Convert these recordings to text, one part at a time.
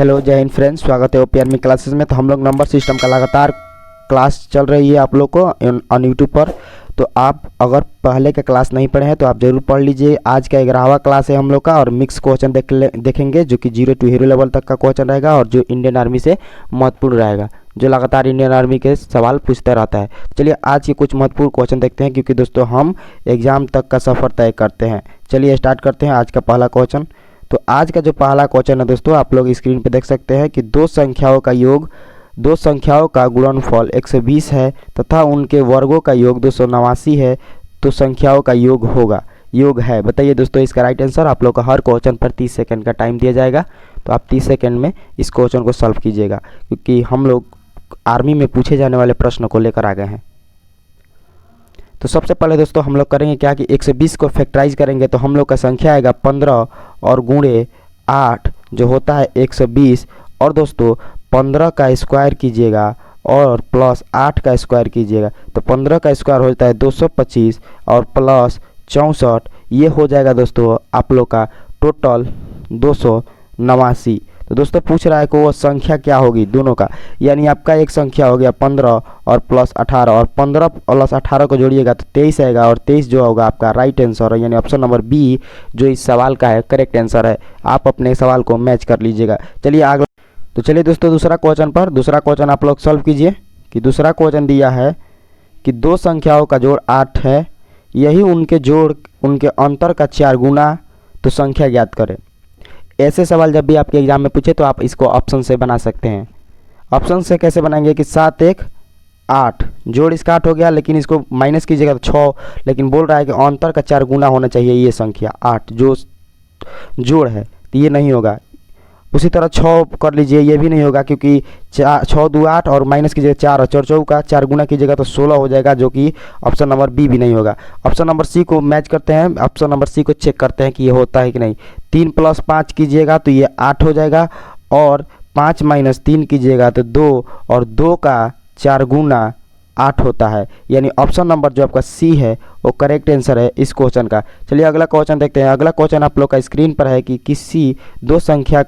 Hello जय Hind friends, स्वागत है ओपीआरमी क्लासेस में। तो हम लोग नंबर सिस्टम का लगातार क्लास चल रही है आप लोग को ऑन यूट्यूब पर। तो आप अगर पहले का क्लास नहीं पढ़े हैं तो आप ज़रूर पढ़ लीजिए। आज का 11वां क्लास है हम लोग का और मिक्स क्वेश्चन देखेंगे जो कि 0 to हीरो लेवल तक का क्वेश्चन रहेगा और जो इंडियन आर्मी से महत्वपूर्ण रहेगा, जो लगातार इंडियन आर्मी के सवाल पूछता रहता है। चलिए आज के कुछ महत्वपूर्ण क्वेश्चन देखते हैं, क्योंकि दोस्तों हम एग्ज़ाम तक का सफ़र तय करते हैं। चलिए स्टार्ट करते हैं आज का पहला क्वेश्चन। तो आज का जो पहला क्वेश्चन है दोस्तों, आप लोग स्क्रीन पे देख सकते हैं कि दो संख्याओं का गुणनफल 120 है तथा उनके वर्गों का योग 289 है, तो संख्याओं का योग है। बताइए दोस्तों इसका राइट आंसर। आप लोग का हर क्वेश्चन पर 30 सेकंड का टाइम दिया जाएगा, तो आप 30 सेकंड में इस क्वेश्चन को सॉल्व कीजिएगा, क्योंकि हम लोग आर्मी में पूछे जाने वाले प्रश्न को लेकर आ गए हैं। तो सबसे पहले दोस्तों हम लोग करेंगे क्या कि 120 को फैक्टराइज करेंगे, तो हम लोग का संख्या आएगा 15 और गुणे 8 जो होता है 120। और दोस्तों 15 का स्क्वायर कीजिएगा और प्लस 8 का स्क्वायर कीजिएगा, तो 15 का स्क्वायर होता है 225 और प्लस 64, ये हो जाएगा दोस्तों आप लोग का टोटल 289। तो दोस्तों पूछ रहा है कि वो संख्या क्या होगी दोनों का, यानी आपका एक संख्या हो गया 15 और प्लस 18 और 15 प्लस 18 को जोड़िएगा तो 23 आएगा और 23 जो होगा आपका राइट आंसर है, यानी ऑप्शन नंबर बी जो इस सवाल का है करेक्ट आंसर है। आप अपने सवाल को मैच कर लीजिएगा। चलिए आगे। तो चलिए दोस्तों दूसरा क्वेश्चन आप लोग सॉल्व कीजिए। कि दूसरा क्वेश्चन दिया है कि दो संख्याओं का जोड़ 8 है, यही उनके अंतर का 4 गुना, तो संख्या ज्ञात करें। ऐसे सवाल जब भी आपके एग्जाम में पूछे तो आप इसको ऑप्शन से बना सकते हैं। ऑप्शन से कैसे बनाएंगे कि 7 1 8 जोड़ इसका 8 हो गया, लेकिन इसको माइनस कीजिएगा तो 6, लेकिन बोल रहा है कि अंतर का 4 गुना होना चाहिए ये संख्या 8 जो जोड़ है, तो ये नहीं होगा। उसी तरह 6 कर लीजिए, ये भी नहीं होगा, क्योंकि 6 2 8 और माइनस कीजिएगा 4 और 4 4 का 4 गुना कीजिएगा तो 16 हो जाएगा, जो कि ऑप्शन नंबर बी भी नहीं होगा। ऑप्शन नंबर सी को मैच करते हैं, ऑप्शन नंबर सी को चेक करते हैं कि ये होता है कि नहीं। 3 + 5 कीजिएगा तो ये 8 हो जाएगा और 5 - 3 कीजिएगा तो 2 और 2 का 4 गुना 8 होता है, यानी ऑप्शन नंबर जो आपका सी है वो करेक्ट आंसर है इस क्वेश्चन का। चलिए अगला क्वेश्चन देखते हैं। अगला क्वेश्चन आप लोग का स्क्रीन पर है कि किसी दो संख्या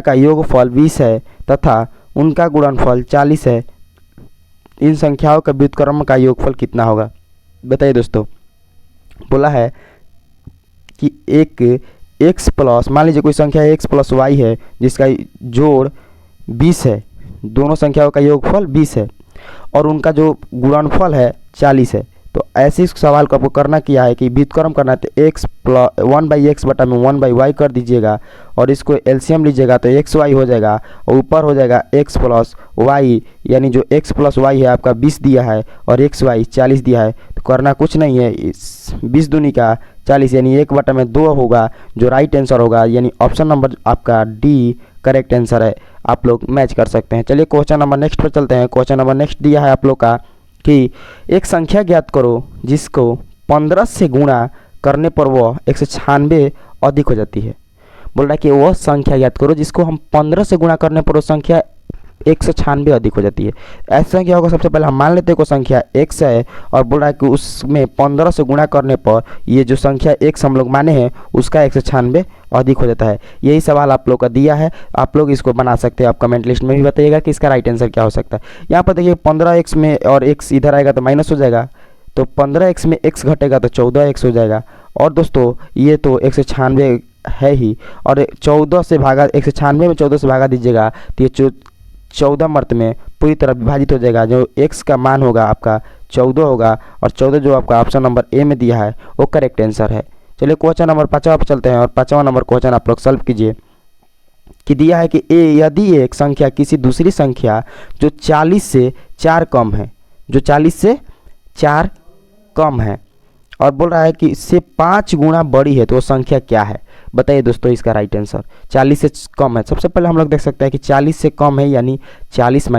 का योगफल 20 है तथा उनका गुणनफल 40 है, इन संख्याओं का व्युत्क्रम का योगफल कितना होगा। बताइए दोस्तों, बोला है कि एक x प्लस, मान लीजिए कोई संख्या x + y है जिसका जोड़ 20 है, दोनों संख्याओं का योगफल 20 है और उनका जो गुणनफल है 40 है। तो ऐसे इस सवाल को आपको करना क्या है कि व्युत्क्रम करना है, तो 1/x बटा में 1/y कर दीजिएगा और इसको एलसीएम लीजिएगा तो xy हो जाएगा और ऊपर हो जाएगा x + y, यानी जो x + y है आपका 20 दिया है और xy 40 दिया है। तो करना कुछ नहीं है, 20 दूनी का 40 यानी 1/2 होगा जो राइट आंसर होगा, यानी ऑप्शन नंबर आपका डी करेक्ट आंसर है। आप लोग मैच कर सकते हैं। चलिए क्वेश्चन नंबर नेक्स्ट पर चलते हैं। क्वेश्चन नंबर नेक्स्ट दिया है आप लोग का कि एक संख्या ज्ञात करो जिसको 15 से गुणा करने पर वह 196 अधिक हो जाती है। बोल रहा है कि वह संख्या ज्ञात करो जिसको हम 15 से गुणा करने पर वो संख्या 196 अधिक हो जाती है। ऐसी संख्या होगा, सबसे पहले हम मान लेते हैं कोई संख्या x है और बोल रहा है कि उसमें 15 से गुणा करने पर ये जो संख्या x हम लोग माने हैं उसका 196 अधिक हो जाता है। यही सवाल आप लोग का दिया है, आप लोग इसको बना सकते हैं। आप कमेंट लिस्ट में भी बताइएगा कि इसका राइट आंसर क्या हो सकता है। यहाँ पर देखिए 15x में और x इधर आएगा तो माइनस हो जाएगा, तो 15x में x घटेगा तो 14x हो जाएगा। और दोस्तों ये तो 196 है ही, और 14 से भागा 196 में 14 से भागा दीजिएगा तो ये 14 मर्त में पूरी तरह विभाजित हो जाएगा। जो x का मान होगा आपका 14 होगा और 14 जो आपका ऑप्शन नंबर ए में दिया है वो करेक्ट आंसर है। चलिए क्वेश्चन नंबर 5 पर चलते हैं और 5वां नंबर क्वेश्चन आप लोग सॉल्व कीजिए। कि दिया है कि यदि एक संख्या किसी दूसरी संख्या जो 40 से 4 कम है, जो 40 से 4 कम है और बोल रहा है कि इससे 5 गुना बड़ी है, तो वो संख्या क्या है। बताइए दोस्तों इसका राइट आंसर। 40 से कम है, सबसे पहले हम लोग देख सकते हैं कि 40 से कम है, यानी 40 -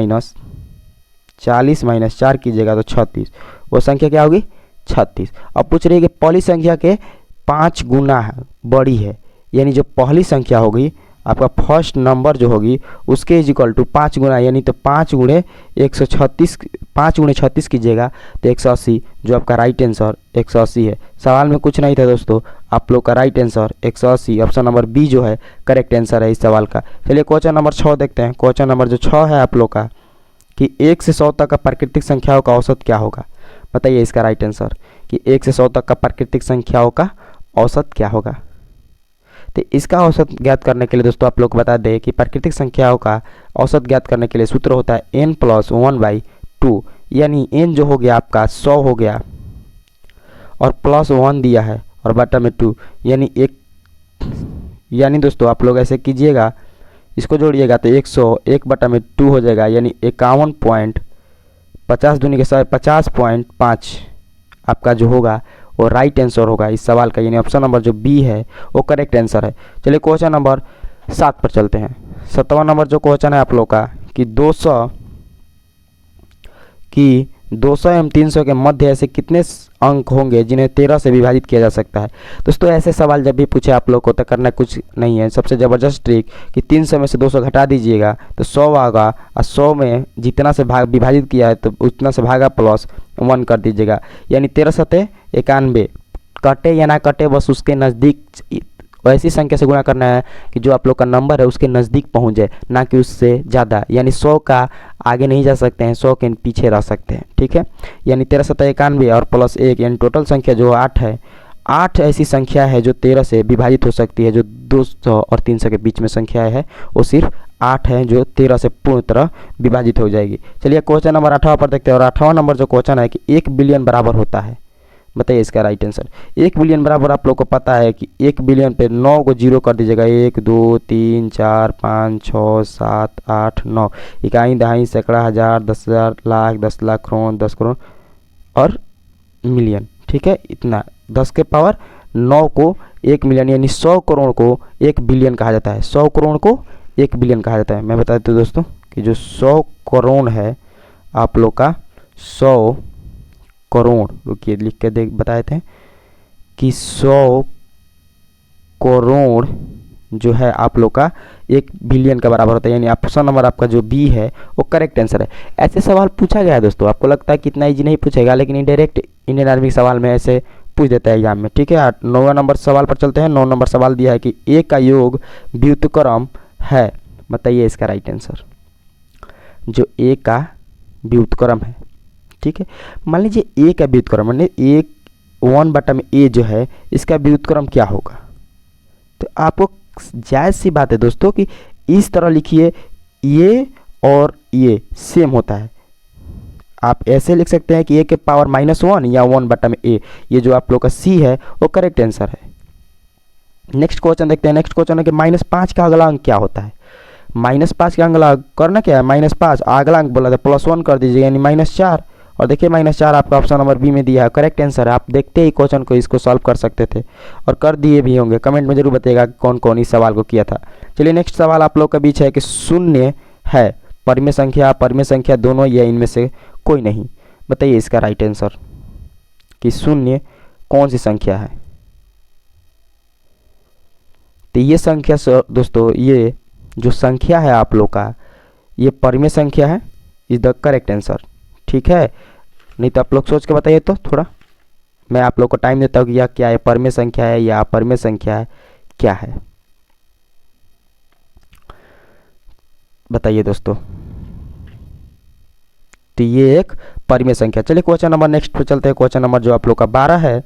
4 कीजिएगा तो 36, वो संख्या क्या होगी 36। अब पूछ रही है कि पहली संख्या के 5 गुना बड़ी है, यानी जो पहली संख्या होगी आपका फर्स्ट नंबर जो होगी उसके इज इक्वल टू 5 गुना, यानी तो 5 गुणे 136, 5 गुणे 36 कीजिएगा तो 180, जो आपका राइट आंसर 180 है। सवाल में कुछ नहीं था दोस्तों, आप लोग का right answer 180, option number B जो है करेक्ट आंसर है इस सवाल का। चलिए क्वेश्चन नंबर 6 देखते हैं। क्वेश्चन नंबर जो 6 है आप लोग का कि 1 से 100 तक का प्राकृतिक संख्याओं का औसत क्या होगा। बताइए इसका राइट आंसर कि 1 से 100 तक का प्राकृतिक संख्याओं का औसत क्या होगा। तो इसका औसत ज्ञात करने के लिए दोस्तों आप लोग को बता दें कि प्राकृतिक संख्याओं का औसत ज्ञात करने के लिए सूत्र होता है n + 1/2, यानी n जो हो गया आपका 100 हो गया और +1 दिया है और बटा में 2, यानी 1, यानी दोस्तों आप लोग ऐसे कीजिएगा, इसको जोड़िएगा तो 100 1/2 हो जाएगा, यानी 51.50 दूनी के 100 50.5 आपका जो होगा वो राइट आंसर होगा इस सवाल का, यानी ऑप्शन नंबर जो बी है वो करेक्ट आंसर है। चलिए क्वेश्चन नंबर 7 पर चलते हैं। 7वां नंबर जो क्वेश्चन है आप लोग का कि 200 एवं 300 के मध्य ऐसे कितने अंक होंगे जिन्हें 13 से विभाजित किया जा सकता है। दोस्तों ऐसे सवाल जब भी पूछे आप लोग को तो करना कुछ नहीं है, सबसे ज़बरदस्त ट्रिक कि 300 में से 200 घटा दीजिएगा तो 100 आएगा और 100 में जितना से भाग विभाजित किया है तो उतना से भागा +1 कर दीजिएगा, यानी 13 सते 91, कटे या ना कटे बस उसके नज़दीक ऐसी संख्या से गुणा करना है कि जो आप लोग का नंबर है उसके नज़दीक पहुंच जाए, ना कि उससे ज़्यादा, यानी 100 का आगे नहीं जा सकते हैं, 100 के पीछे रह सकते हैं। ठीक है, यानी 13 सत्ता 91 और +1, यानी टोटल संख्या जो 8 है। 8 ऐसी संख्या है जो 13 से विभाजित हो सकती है। जो 200 और 300 के बीच में संख्या है वो सिर्फ 8 है जो 13 से पूर्ण तरह विभाजित हो जाएगी। चलिए क्वेश्चन नंबर 18 पर देखते हैं। और 18वां नंबर जो क्वेश्चन है कि 1 बिलियन बराबर होता है। बताइए इसका राइट आंसर। 1 बिलियन बराबर आप लोग को पता है कि 1 बिलियन पे 9 को जीरो कर दीजिएगा। 1 2 3 4 5 6 7 8 9, इकाई दहाई सैकड़ा हज़ार 10,000 लाख 10 लाख करोड़ 10 करोड़ और मिलियन। ठीक है, इतना 10 के पावर 9 को 1 मिलियन, यानी 100 करोड़ को 1 बिलियन कहा जाता है। 100 करोड़ को 1 बिलियन कहा जाता है। मैं बता देता हूँ दोस्तों कि जो 100 करोड़ है आप लोग का 100 करोड़, रुकिए लिख के देख बताए थे कि 100 करोड़ जो है आप लोग का 1 बिलियन का बराबर होता है, यानी ऑप्शन नंबर आपका जो बी है वो करेक्ट आंसर है। ऐसे सवाल पूछा गया है दोस्तों, आपको लगता है कि इतना ईजी नहीं पूछेगा, लेकिन इनडायरेक्ट इंडियन आर्मी सवाल में ऐसे पूछ देता है एग्जाम में। ठीक है, 9वां नंबर सवाल पर चलते हैं। 9 नंबर सवाल दिया है कि ए का योग व्युत्क्रम है। बताइए इसका राइट आंसर। जो ए का व्युत्क्रम है, ठीक है, मान लीजिए ए का व्युत्क्रम मान लीजिए 1/a जो है इसका व्युत्क्रम क्या होगा। तो आपको जायज़ सी बात है दोस्तों कि इस तरह लिखिए, ये और ये सेम होता है। आप ऐसे लिख सकते हैं कि ए के पावर -1 या 1/a, ये जो आप लोग का सी है वो करेक्ट आंसर है। नेक्स्ट क्वेश्चन देखते हैं। नेक्स्ट क्वेश्चन है कि -5 का अगला अंक क्या होता है। -5 का अगला करना क्या है, -5 अगला अंक बोला था +1 कर दीजिए, यानी -4। और देखिए -4 आपका ऑप्शन नंबर बी में दिया है, करेक्ट आंसर है। आप देखते ही क्वेश्चन को इसको सॉल्व कर सकते थे और कर दिए भी होंगे। कमेंट में जरूर बताइएगा कौन कौन इस सवाल को किया था। चलिए नेक्स्ट सवाल आप लोग के बीच है कि शून्य है परिमेय संख्या दोनों या इनमें से कोई नहीं। बताइए इसका राइट आंसर कि शून्य कौन सी संख्या है। तो ये संख्या दोस्तों, ये जो संख्या है आप लोग का ये परिमेय संख्या है, इज द करेक्ट आंसर। ठीक है, नहीं तो आप लोग सोच के बताइए। तो थोड़ा मैं आप लोग को टाइम देता हूँ कि यह क्या है, परिमेय संख्या है या अपरिमेय संख्या है, क्या है। बताइए दोस्तों। तो ये एक परिमेय संख्या। चलिए क्वेश्चन नंबर नेक्स्ट पे चलते हैं। क्वेश्चन नंबर जो आप लोग का 12 है।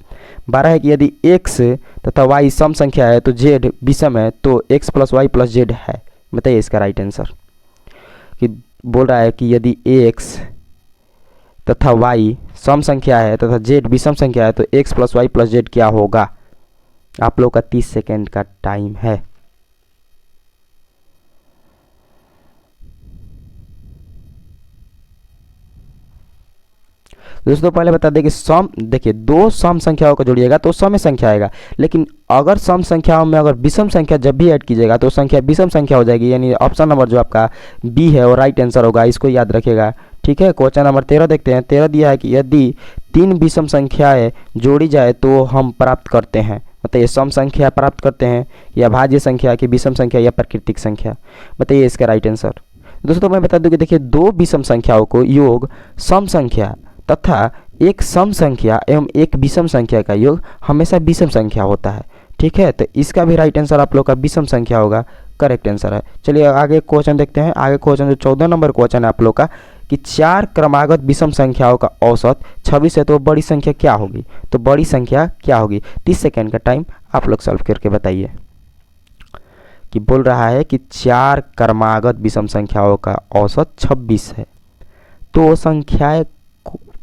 12 है कि यदि x तथा y सम संख्या है तो z विषम है तो x + y + z है। बताइए इसका राइट आंसर। कि बोल रहा है कि यदि x तथा y सम संख्या है तथा z विषम संख्या है तो x + y + z क्या होगा। आप लोग का 30 सेकेंड का टाइम है। दोस्तों पहले बता दें कि सम, देखिए दो सम संख्याओं को जोड़िएगा तो सम संख्या आएगा, लेकिन अगर सम संख्याओं में अगर विषम संख्या जब भी ऐड कीजिएगा तो संख्या विषम संख्या हो जाएगी, यानी ऑप्शन नंबर जो आपका बी है वो राइट आंसर होगा। इसको याद रखिएगा। ठीक है, क्वेश्चन नंबर 13 देखते हैं। 13 दिया है कि यदि 3 विषम संख्याएं जोड़ी जाए तो हम प्राप्त करते हैं। बताइए सम संख्या प्राप्त करते हैं या भाज्य संख्या की विषम संख्या या प्राकृतिक संख्या, बताइए इसका राइट आंसर। दोस्तों मैं बता दूं कि देखिए दो विषम संख्याओं को योग सम संख्या तथा एक सम संख्या एवं एक विषम संख्या का योग हमेशा विषम संख्या होता है, ठीक है। तो इसका भी राइट आंसर आप लोग का विषम संख्या होगा, करेक्ट आंसर है। चलिए आगे क्वेश्चन देखते हैं। आगे क्वेश्चन जो 14 नंबर क्वेश्चन है आप लोग का कि 4 क्रमागत विषम संख्याओं का औसत 26 है तो बड़ी संख्या क्या होगी, तो बड़ी संख्या क्या होगी। 30 सेकेंड का टाइम आप लोग सॉल्व करके बताइए। कि बोल रहा है कि 4 क्रमागत विषम संख्याओं का औसत 26 है तो संख्याएं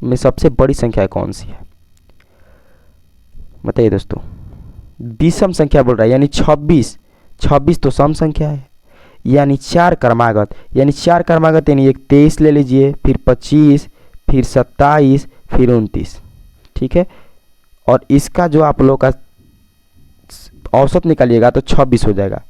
में सबसे बड़ी संख्या कौन सी है, बताइए दोस्तों। विषम संख्या बोल रहा है यानी 26 तो सम संख्या है, यानी 4 क्रमागत यानी 4 क्रमागत यानी एक 23 ले लीजिए, फिर 25, फिर 27, फिर 29, ठीक है। और इसका जो आप लोग का औसत निकालिएगा तो 26 हो जाएगा,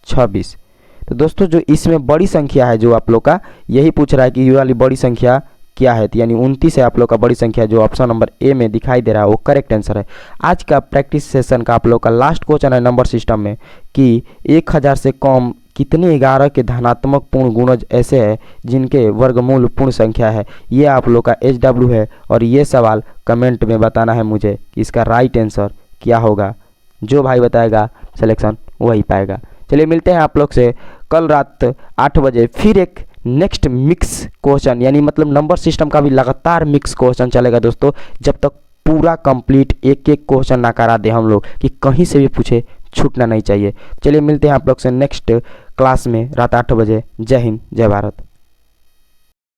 26। तो दोस्तों जो इसमें बड़ी संख्या है जो आप लोग का यही पूछ रहा है कि ये वाली बड़ी संख्या क्या है, तो यानी 29 है आप लोग का बड़ी संख्या, जो ऑप्शन नंबर ए में दिखाई दे रहा है वो करेक्ट आंसर है। आज का प्रैक्टिस सेशन का आप लोग का लास्ट क्वेश्चन है नंबर सिस्टम में कि 1000 से कम कितने 11 के धनात्मक पूर्ण गुणज ऐसे हैं जिनके वर्गमूल पूर्ण संख्या है। ये आप लोग का HW है और ये सवाल कमेंट में बताना है मुझे कि इसका राइट आंसर क्या होगा। जो भाई बताएगा सिलेक्शन वही पाएगा। चलिए मिलते हैं आप लोग से कल रात 8 बजे फिर एक नेक्स्ट मिक्स क्वेश्चन, यानी मतलब नंबर सिस्टम का भी लगातार मिक्स क्वेश्चन चलेगा दोस्तों, जब तक पूरा कंप्लीट एक एक क्वेश्चन ना करा दे हम लोग कि कहीं से भी पूछे छूटना नहीं चाहिए। चलिए मिलते हैं आप लोग से नेक्स्ट क्लास में रात 8 बजे। जय हिंद, जय भारत।